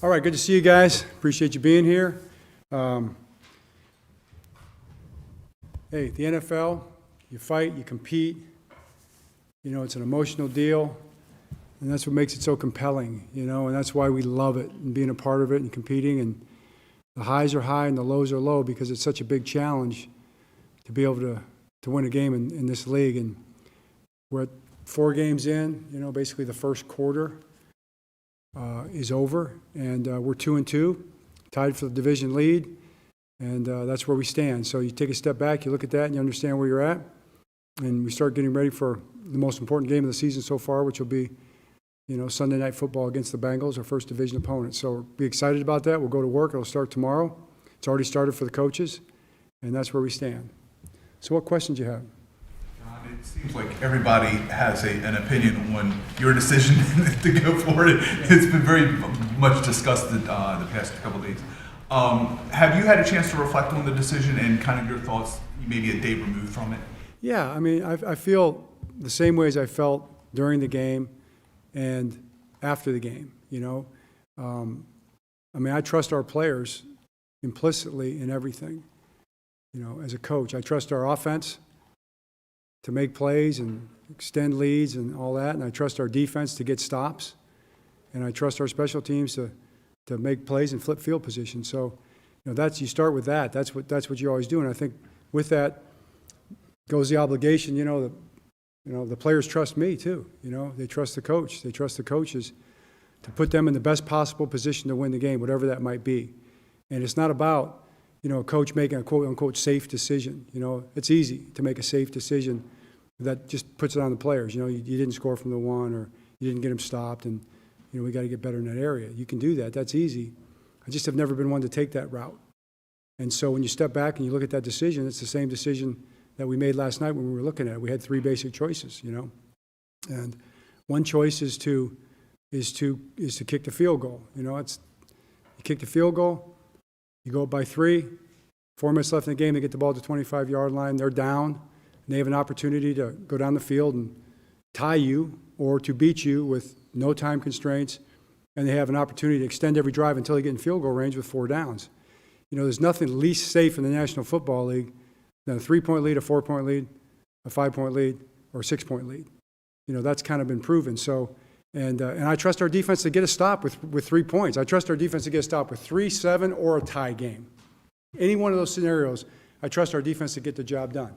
All right, good to see you guys. Appreciate you being here. Hey, the NFL, you fight, you compete. You know, it's an emotional deal, and that's what makes it so compelling, you know, and that's why we love it and being a part of it and competing. And the highs are high and the lows are low because it's such a big challenge to be able to win a game in this league. And we're at 4 games in, you know, basically the first quarter is over, and we're 2-2, tied for the division lead, and that's where we stand. So you take a step back, you look at that, and you understand where you're at, and we start getting ready for the most important game of the season so far, which will be, you know, Sunday Night Football against the Bengals, our first division opponent. So we'll be excited about that. We'll go to work. It'll start tomorrow. It's already started for the coaches, and that's where we stand. So what questions do you have? It seems like everybody has an opinion on your decision to go for it. It's been very much discussed the past couple of days. Have you had a chance to reflect on the decision and kind of your thoughts, maybe a day removed from it? Yeah, I mean, I feel the same way as I felt during the game and after the game, you know. I mean, I trust our players implicitly in everything. You know, as a coach, I trust our offense to make plays and extend leads and all that, and I trust our defense to get stops, and I trust our special teams to make plays and flip field position. So, you know, you start with that. That's what you always do, and I think with that goes the obligation. You know, the players trust me too. You know, they trust the coach. They trust the coaches to put them in the best possible position to win the game, whatever that might be. And it's not about, you know, a coach making a quote-unquote safe decision. You know, it's easy to make a safe decision that just puts it on the players. You know, you didn't score from the 1, or you didn't get them stopped, and, you know, we got to get better in that area. You can do that. That's easy. I just have never been one to take that route. And so when you step back and you look at that decision, it's the same decision that we made last night when we were looking at it. We had 3 basic choices, you know. And one choice is to kick the field goal. You know, you kick the field goal, you go up by 3, 4 minutes left in the game, they get the ball to the 25-yard line, they're down, and they have an opportunity to go down the field and tie you or to beat you with no time constraints, and they have an opportunity to extend every drive until they get in field goal range with 4 downs. You know, there's nothing least safe in the National Football League than a 3-point lead, a 4-point lead, a 5-point lead, or a 6-point lead. You know, that's kind of been proven. So, and I trust our defense to get a stop with 3 points. I trust our defense to get a stop with 3, 7, or a tie game. Any one of those scenarios, I trust our defense to get the job done.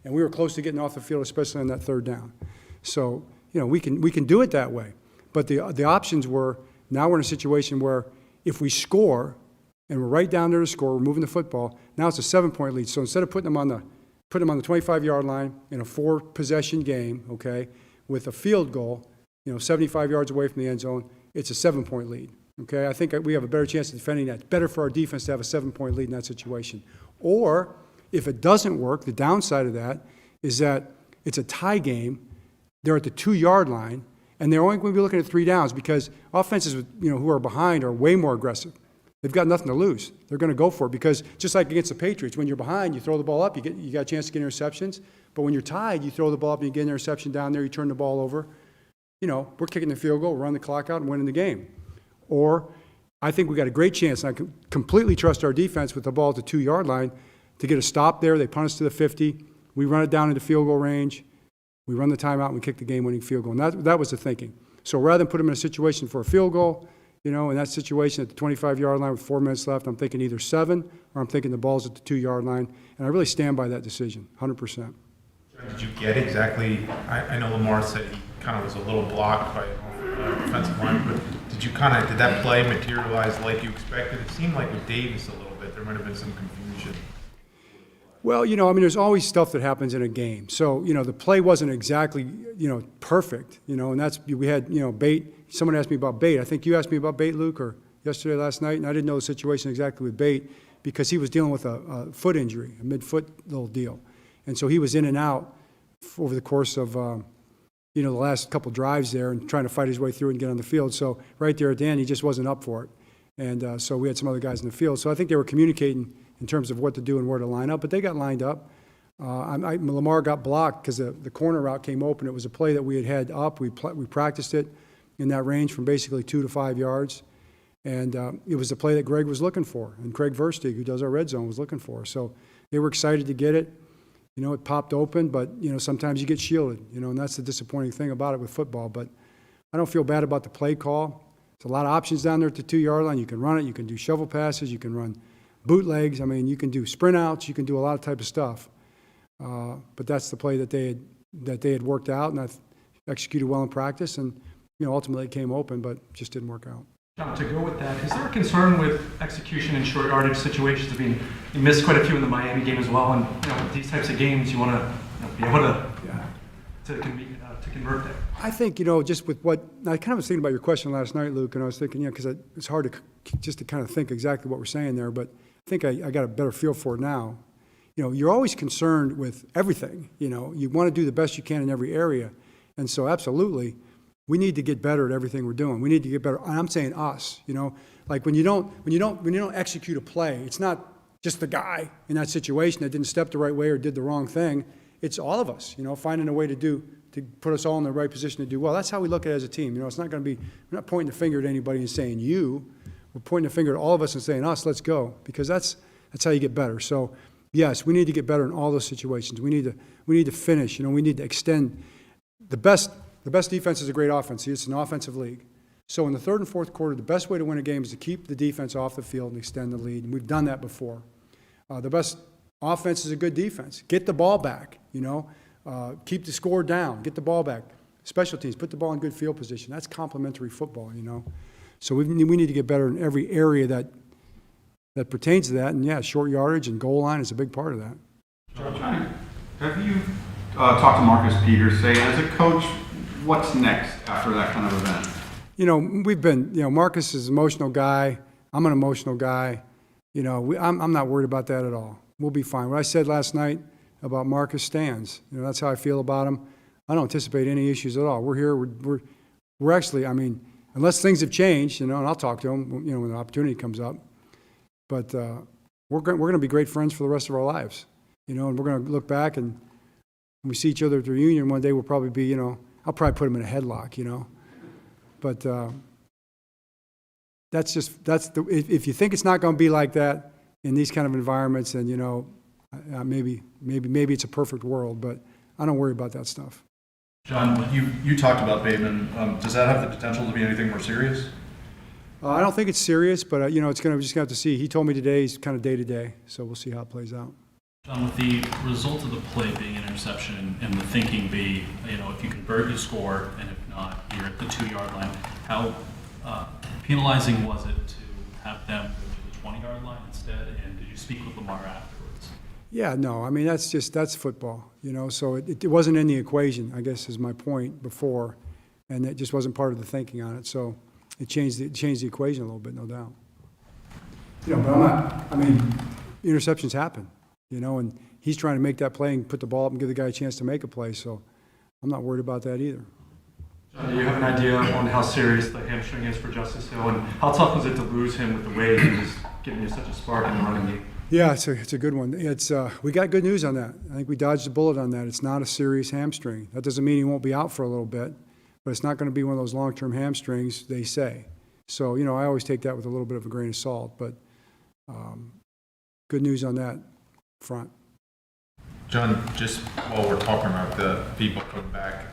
And we were close to getting off the field, especially on that 3rd down. So, you know, we can do it that way. But the options were, now we're in a situation where if we score, and we're right down there to score, we're moving the football, now it's a 7-point lead. So instead of putting them on the 25-yard line in a 4-possession game, okay, with a field goal, you know, 75 yards away from the end zone, it's a 7-point lead, okay? I think we have a better chance of defending that. It's better for our defense to have a 7-point lead in that situation. Or, if it doesn't work, the downside of that is that it's a tie game, they're at the 2-yard line, and they're only going to be looking at 3 downs because offenses, you know, who are behind are way more aggressive. They've got nothing to lose. They're going to go for it because just like against the Patriots, when you're behind, you throw the ball up, you got a chance to get interceptions. But when you're tied, you throw the ball up and you get an interception down there, you turn the ball over. You know, we're kicking the field goal, run the clock out, and winning the game. Or I think we got a great chance, and I can completely trust our defense with the ball at the 2-yard line to get a stop there. They punt us to the 50. We run it down into field goal range. We run the timeout, and we kick the game-winning field goal. And that was the thinking. So rather than put them in a situation for a field goal, you know, in that situation at the 25-yard line with 4 minutes left, I'm thinking either 7 or I'm thinking the ball's at the 2-yard line. And I really stand by that decision, 100%. Did you get exactly, I know Lamar said he kind of was a little blocked by offensive line, but did that play materialize like you expected? It seemed like with Davis a little bit, there might have been some confusion. Well, you know, I mean, there's always stuff that happens in a game. So, you know, the play wasn't exactly, you know, perfect, you know, and we had, you know, Bate. Someone asked me about Bate. I think you asked me about Bate, Luke, or yesterday, last night, and I didn't know the situation exactly with Bate because he was dealing with a foot injury, a mid-foot little deal. And so he was in and out over the course of, you know, the last couple drives there and trying to fight his way through and get on the field. So right there at the end, he just wasn't up for it. And so we had some other guys in the field. So I think they were communicating in terms of what to do and where to line up, but they got lined up. Lamar got blocked because the corner route came open. It was a play that we had up. We practiced it in that range from basically 2 to 5 yards. And it was the play that Greg was looking for, and Craig Verstig, who does our red zone, was looking for. So they were excited to get it. You know, it popped open, but, you know, sometimes you get shielded, you know, and that's the disappointing thing about it with football. But I don't feel bad about the play call. There's a lot of options down there at the 2-yard line. You can run it. You can do shovel passes. You can run bootlegs. I mean, you can do sprint outs. You can do a lot of type of stuff. But that's the play that they had worked out, and I executed well in practice. And, you know, ultimately it came open, but just didn't work out. John, to go with that, is there a concern with execution in short yardage situations? I mean, you missed quite a few in the Miami game as well, and you know, with these types of games, you want to be able to convert that. I think, you know, just with what I kind of was thinking about your question last night, Luke, and I was thinking, because it's hard to kind of think exactly what we're saying there, but I think I got a better feel for it now. You know, you're always concerned with everything. You know, you want to do the best you can in every area, and so absolutely. We need to get better at everything we're doing. We need to get better. And I'm saying us, you know, like when you don't execute a play, it's not just the guy in that situation that didn't step the right way or did the wrong thing. It's all of us, you know, finding a way to put us all in the right position to do well. That's how we look at it as a team. You know, it's not going to be, we're not pointing the finger at anybody and saying you. We're pointing the finger at all of us and saying us, let's go, because that's how you get better. So yes, we need to get better in all those situations. We need to finish. You know, we need to extend the best. The best defense is a great offense. It's an offensive league. So in the third and fourth quarter, the best way to win a game is to keep the defense off the field and extend the lead. And we've done that before. The best offense is a good defense. Get the ball back, you know. Keep the score down. Get the ball back. Special teams, put the ball in good field position. That's complementary football, you know. So we need to get better in every area that pertains to that. And, yeah, short yardage and goal line is a big part of that. John, have you talked to Marcus Peters, say, as a coach, what's next after that kind of event? You know, Marcus is an emotional guy. I'm an emotional guy. You know, I'm not worried about that at all. We'll be fine. What I said last night about Marcus stands. You know, that's how I feel about him. I don't anticipate any issues at all. We're here. We're actually, I mean, unless things have changed, you know, and I'll talk to him, you know, when the opportunity comes up. But we're going to be great friends for the rest of our lives. You know, and we're going to look back, and when we see each other at the reunion one day, we'll probably be, you know, I'll probably put him in a headlock, you know. But if you think it's not going to be like that in these kind of environments, then, you know, maybe it's a perfect world, but I don't worry about that stuff. John, you talked about Bateman. Does that have the potential to be anything more serious? I don't think it's serious, but, you know, we're just going to have to see. He told me today he's kind of day to day, so we'll see how it plays out. John, with the result of the play being an interception and the thinking be, you know, if you convert, you score, and if not, you're at the 2-yard line, how penalizing was it to have them go to the 20-yard line instead? And did you speak with Lamar afterwards? Yeah, no, I mean, that's football, you know, so it wasn't in the equation, I guess is my point before, and it just wasn't part of the thinking on it, so it changed the equation a little bit, no doubt. You know, but interceptions happen. You know, and he's trying to make that play and put the ball up and give the guy a chance to make a play, so I'm not worried about that either. John, do you have an idea on how serious the hamstring is for Justice Hill, and how tough was it to lose him with the way he was giving you such a spark in the running game? Yeah, it's a good one. We got good news on that. I think we dodged a bullet on that. It's not a serious hamstring. That doesn't mean he won't be out for a little bit, but it's not going to be one of those long-term hamstrings, they say. So, you know, I always take that with a little bit of a grain of salt, but good news on that front. John, just while we're talking about the people coming back,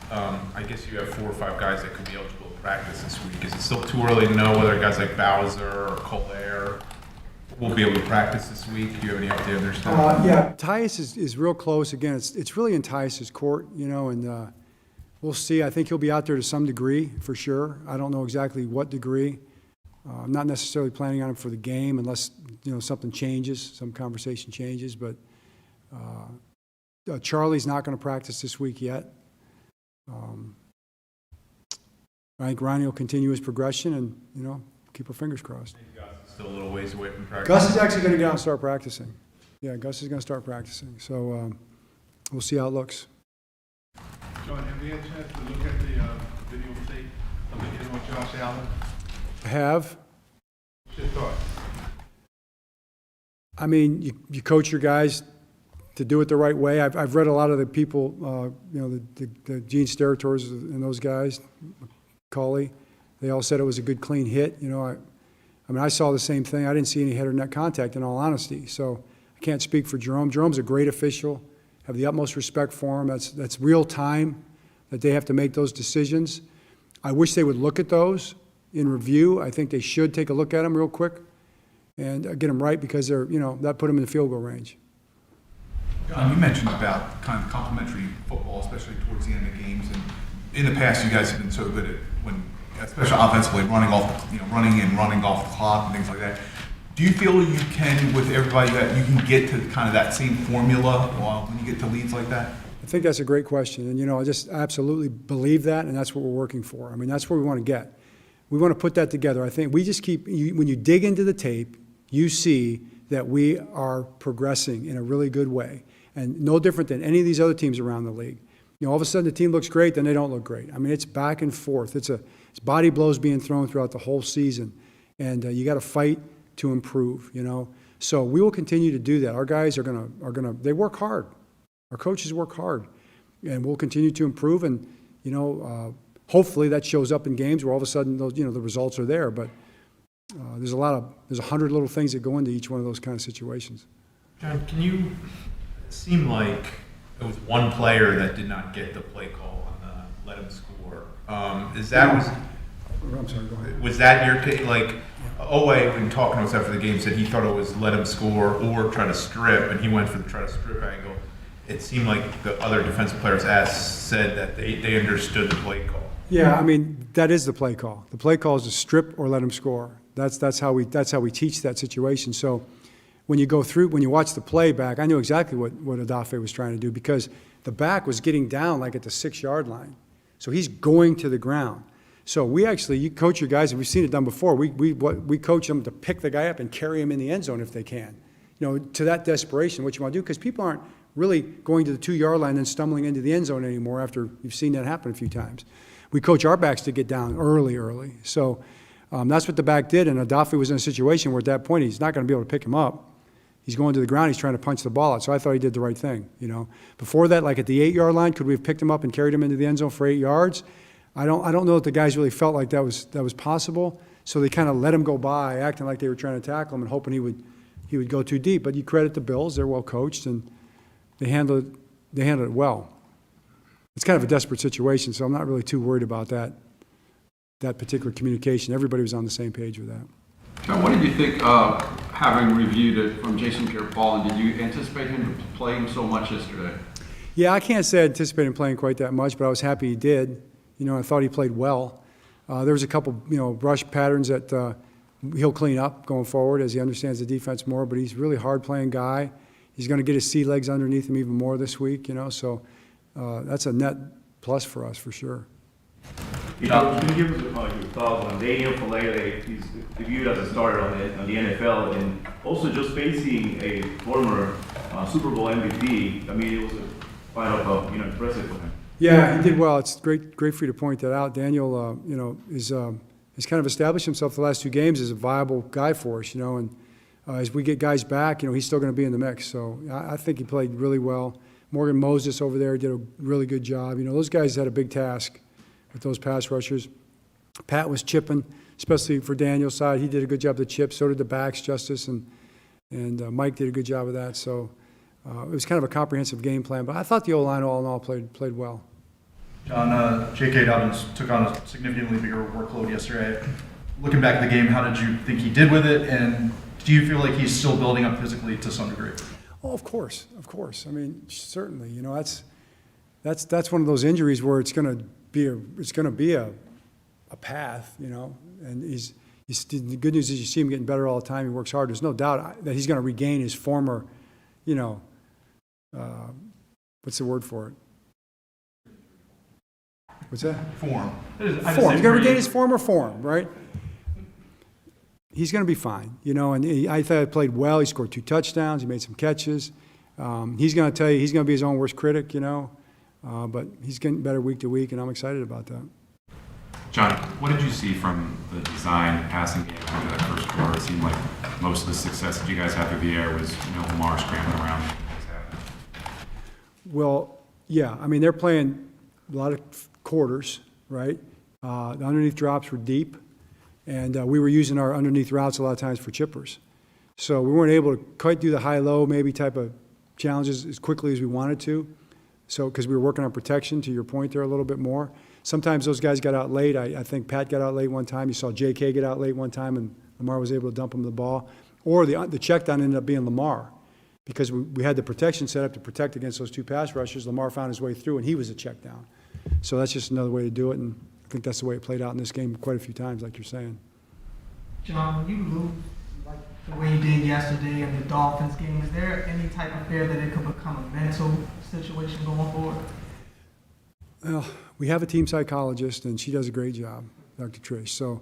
I guess you have 4 or 5 guys that could be eligible to practice this week. Is it still too early to know whether guys like Bowser or Collier will be able to practice this week? Do you have any update on their status? Yeah, Tyus is real close. Again, it's really in Tyus's court, you know, and we'll see. I think he'll be out there to some degree for sure. I don't know exactly what degree. I'm not necessarily planning on him for the game unless, you know, something changes, some conversation changes. But Charlie's not going to practice this week yet. I think Ronnie will continue his progression and, you know, keep our fingers crossed. Gus is still a little ways away from practice. Gus is actually going to get out and start practicing. Yeah, Gus is going to start practicing. So we'll see how it looks. John, have you had a chance to look at the video tape of the game with Josh Allen? I have. What's your thoughts? I mean, you coach your guys to do it the right way. I've read a lot of the people, you know, the Gene Sterators and those guys, Cauley. They all said it was a good, clean hit. You know, I mean, I saw the same thing. I didn't see any head or neck contact, in all honesty. So I can't speak for Jerome. Jerome's a great official. Have the utmost respect for him. That's real time that they have to make those decisions. I wish they would look at those in review. I think they should take a look at them real quick and get them right, because they're, that put them in the field goal range. You mentioned about kind of complementary football, especially towards the end of games. And in the past, you guys have been so good at especially offensively, running off the clock and things like that. Do you feel you can, with everybody, that you can get to kind of that same formula when you get to leads like that? I think that's a great question, and I just absolutely believe that, and that's what we're working for. I mean, that's where we want to get. We want to put that together. I think we just when you dig into the tape, you see that we are progressing in a really good way, and no different than any of these other teams around the league. All of a sudden the team looks great, then they don't look great. I mean, it's back and forth. It's body blows being thrown throughout the whole season, and you got to fight to improve. So we will continue to do that. Our guys are gonna they work hard. Our coaches work hard, and we'll continue to improve. And hopefully that shows up in games where all of a sudden those, the results are there. But there's 100 little things that go into each one of those kind of situations. John, it seemed like it was one player that did not get the play call on the let him score. I'm sorry, go ahead. Was that your take? Like, Owe, when talking to us after the game, said he thought it was let him score or try to strip, and he went for the try to strip angle. It seemed like the other defensive players said that they understood the play call. Yeah, I mean, that is the play call. The play call is to strip or let him score. That's how we teach that situation. So when you watch the play back, I knew exactly what Adafe was trying to do, because the back was getting down like at the 6-yard line. So he's going to the ground. So you coach your guys, and we've seen it done before. We coach them to pick the guy up and carry him in the end zone if they can. To that desperation, what you want to do, because people aren't really going to the 2-yard line and stumbling into the end zone anymore after you've seen that happen a few times. We coach our backs to get down early. So that's what the back did, and Adafe was in a situation where at that point he's not going to be able to pick him up. He's going to the ground, he's trying to punch the ball out. So I thought he did the right thing, Before that, like at the 8-yard line, could we have picked him up and carried him into the end zone for 8 yards? I don't know that the guys really felt like that was possible. So they kind of let him go by, acting like they were trying to tackle him and hoping he would go too deep. But you credit the Bills, they're well coached, and they handled it well. It's kind of a desperate situation, so I'm not really too worried about that particular communication. Everybody was on the same page with that. John, what did you think, having reviewed it from Jason Pierre-Paul, and did you anticipate him playing so much yesterday? Yeah, I can't say I anticipated him playing quite that much, but I was happy he did. I thought he played well. There was a couple, rush patterns that he'll clean up going forward as he understands the defense more, but he's a really hard-playing guy. He's going to get his sea legs underneath him even more this week, so that's a net plus for us for sure. Can you give us your thoughts on Daniel Falele? He's debuted as a starter on the NFL, and also just facing a former Super Bowl MVP. I mean, it was a quite impressive for him. Yeah, he did well. It's great for you to point that out. Daniel, is kind of established himself the last 2 games as a viable guy for us, and as we get guys back, he's still going to be in the mix. So I think he played really well. Morgan Moses over there did a really good job. Those guys had a big task with those pass rushers. Pat was chipping, especially for Daniel's side. He did a good job of the chip. So did the backs, Justice, and Mike did a good job of that. So it was kind of a comprehensive game plan. But I thought the O-line all in all played well. John, J.K. Dobbins took on a significantly bigger workload yesterday. Looking back at the game, how did you think he did with it? And do you feel like he's still building up physically to some degree? Oh, of course. I mean, certainly. That's one of those injuries where it's going to be a path. And he's the good news is you see him getting better all the time. He works hard. There's no doubt that he's going to regain his former, what's the word for it? What's that? Form. He's going to regain his former form, right? He's going to be fine, and I thought he played well. He scored 2 touchdowns. He made some catches. He's going to tell you he's going to be his own worst critic, but he's getting better week to week, and I'm excited about that. John, what did you see from the design passing game after that first quarter? It seemed like most of the success that you guys had through the air was Lamar scrambling around. Well, yeah. I mean, they're playing a lot of quarters, right? The underneath drops were deep. And we were using our underneath routes a lot of times for chippers. So we weren't able to quite do the high-low maybe type of challenges as quickly as we wanted to. So, because we were working on protection, to your point there, a little bit more. Sometimes those guys got out late. I think Pat got out late one time. You saw J.K. get out late one time, and Lamar was able to dump him the ball. Or the check down ended up being Lamar, because we had the protection set up to protect against those two pass rushers. Lamar found his way through, and he was a check down. So that's just another way to do it, and I think that's the way it played out in this game quite a few times, like you're saying. John, when you lose like the way you did yesterday in the Dolphins game, is there any type of fear that it could become a mental situation going forward? Well, we have a team psychologist, and she does a great job, Dr. Trish. So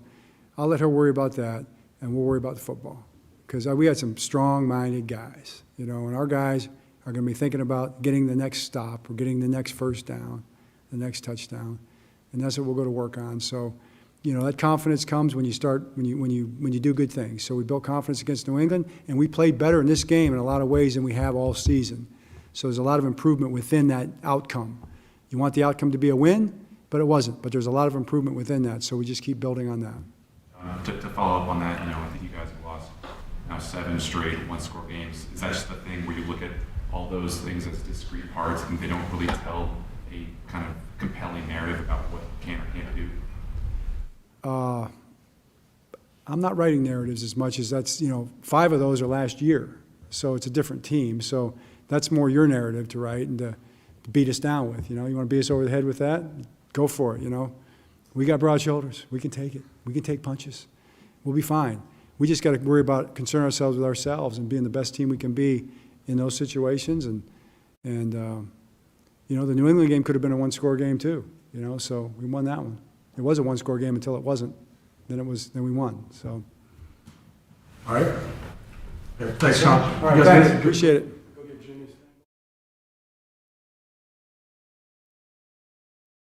I'll let her worry about that, and we'll worry about the football. Because we had some strong-minded guys, you know, and our guys are going to be thinking about getting the next stop or getting the next first down, the next touchdown, and that's what we'll go to work on. So, you know, that confidence comes when you do good things. So we built confidence against New England, and we played better in this game in a lot of ways than we have all season. So there's a lot of improvement within that outcome. You want the outcome to be a win, but it wasn't. But there's a lot of improvement within that, so we just keep building on that. To follow up on that, you know, I think you guys have lost now 7 straight one-score games. Is that just the thing where you look at all those things as discrete parts and they don't really tell a kind of compelling narrative about what you can or can't do? I'm not writing narratives as much as that's, you know, 5 of those are last year. So it's a different team. So that's more your narrative to write and to beat us down with. You know, you want to beat us over the head with that? Go for it, you know. We got broad shoulders. We can take it. We can take punches. We'll be fine. We just got to worry about, concern ourselves with ourselves and being the best team we can be in those situations. And you know, the New England game could have been a one-score game too, you know, so we won that one. It was a one-score game until it wasn't. Then we won, so. All right. Thanks, Tom. All right, thanks. Appreciate it.